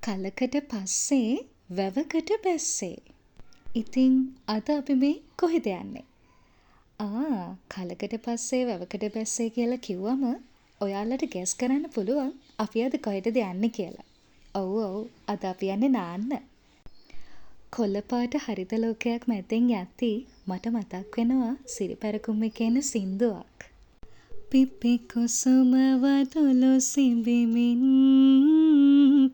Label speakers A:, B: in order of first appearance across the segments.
A: කලකට පස්සේ වැවකට බැස්සේ. ඉතින් අද අපි මේ කොහෙද යන්නේ? කලකට පස්සේ වැවකට බැස්සේ කියලා කිව්වම ඔයාලට ගෙස් කරන්න පුළුවන් අපි අද කොහෙටද යන්නේ කියලා. ඔව් අද අපි යන්නේ නාන්න. කොළ පාට හරිත ලෝකයක් මැදින් යද්දී මට මතක් වෙනවා සිරිපැරකුම් එකේ එන සින්දුවක්. පිපි කුසුම වතුළු සිඹිමින්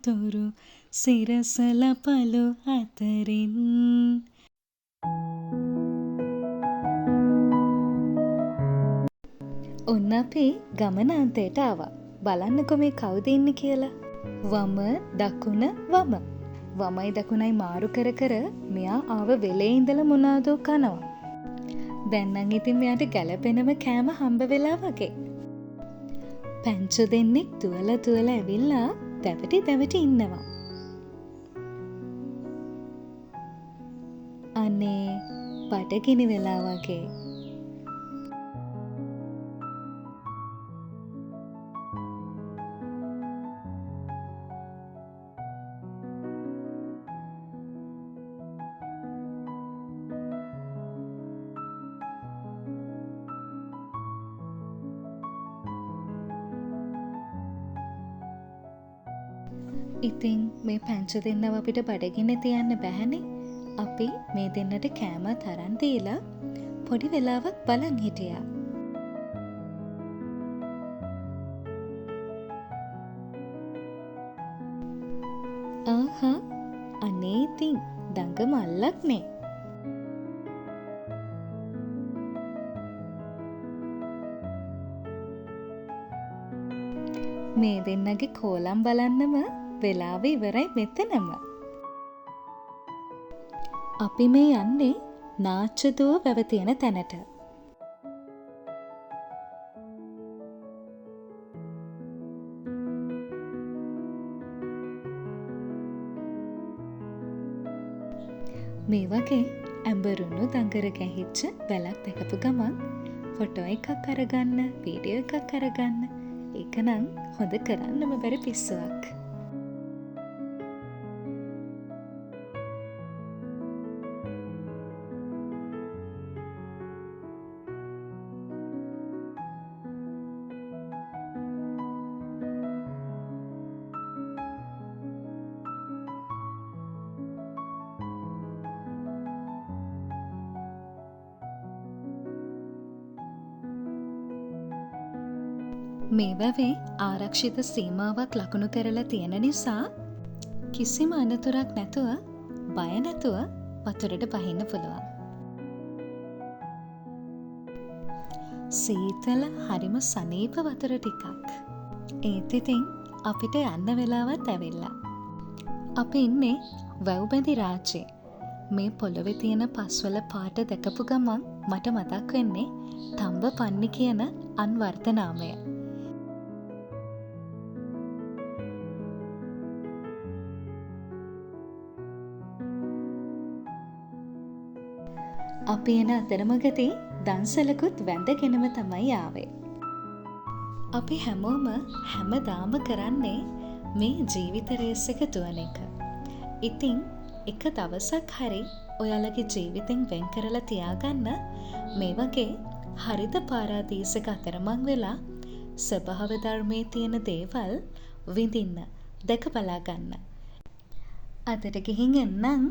A: තුරු සිරසල පළු අතරින්. ඔන්න අපි ගමනාන්තයට ආවා. බලන්නකො මේ කවුද ඉන්නේ කියලා. වම දකුණ වම. වමයි දකුණයි මාරු කර කර මෙයා ආව වෙලේ ඉඳලා මොනවාදෝ කනවා. දැන් නම් ඉතින් මෙයාට ගැළපෙනම කෑම හම්බ වෙලා වගේ. පැංචු දෙන්නෙක් දුවලා ඇවිල්ලා දැවටි ඉන්නවා. අනේ බඩගිනි වෙලා වගේ. ඉතින් මේ පැංචු දෙන්නව අපිට බඩගින්න තියන්න බැහැනේ. අපි මේ දෙන්නට කෑමත් අරන් දීලා පොඩි වෙලාවක් බලන් හිටියා. අනේ ඉතින් දඟ මල්ලක් නේ. මේ දෙන්නගේ කෝලම් බලන්නම වෙලාව ඉවරයි මෙතනම. අපි මේ යන්නේ නාච්චදුව වැව තියෙන තැනට. මේ වගේ ඇඹරුණු දඟර ගැහිච්ච වැලක් දැකපු ගමන් ෆොටෝ එකක් අරගන්න, වීඩියෝ එකක් අරගන්න. ඒක නම් හොඳ කරන්නම බැරි පිස්සුවක්. මේ වැවේ ආරක්ෂිත සීමාවක් ලකුණු කරලා තියෙන නිසා කිසිම අනතුරක් නැතුව බය නැතුව වතුරට බහින්න පුළුවන්. සීතල හරිම සනීප වතුර ටිකක්. ඒත් ඉතින් අපිට යන්න වෙලාවත් ඇවිල්ලා. අපි ඉන්නේ වැව්බැඳි රාජ්‍යයේ. මේ පොළොවේ තියෙන පස්වල පාට දැකපු ගමන් මට මතක් වෙන්නේ තම්බ පන්නි කියන අන්වර්ථ නාමය. අපි එන අතරමඟදී දන්සලකුත් වැඳගෙනම තමයි ආවේ. අපි හැමෝම හැමදාම කරන්නේ මේ ජීවිත රේස් එක දුවන එක. ඉතින් එක දවසක් හරි ඔයාලගේ ජීවිතෙන් වෙන් කරලා තියාගන්න මේ වගේ හරිත පාරාදීසක අතරමං වෙලා ස්වභාව ධර්මයේ තියෙන දේවල් විඳින්න, දැක බලා ගන්න. අදට ගිහින් එන්නම්.